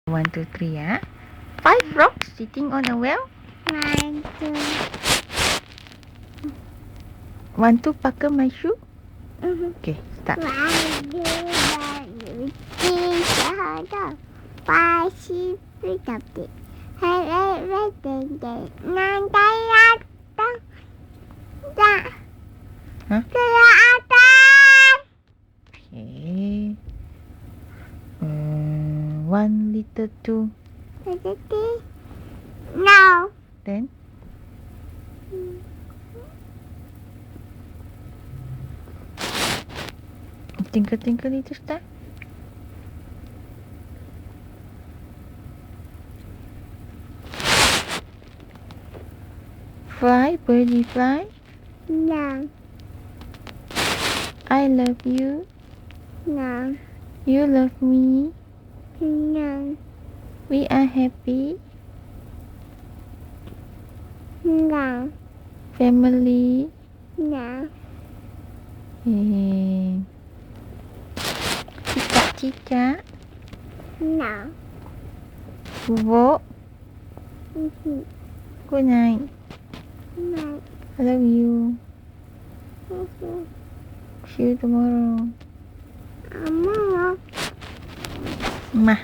1, 2, 3, yeah. 5 frogs sitting on a well. 1, 2. 1, 2, buckle my shoe. Okay, start. 1, 2, 3, 4, 5, 6, 7, 8, 9, 10, 11, 12. Hah? Ke atas. Okay. 1 little 2. No. Then twinkle twinkle little star. Fly, birdie fly. No. I love you. No. You love me. No. We are happy. No. Family. No. Cicak cicak. No. Bubuk. Good night. No. I love you. See you tomorrow. Mama. Mah.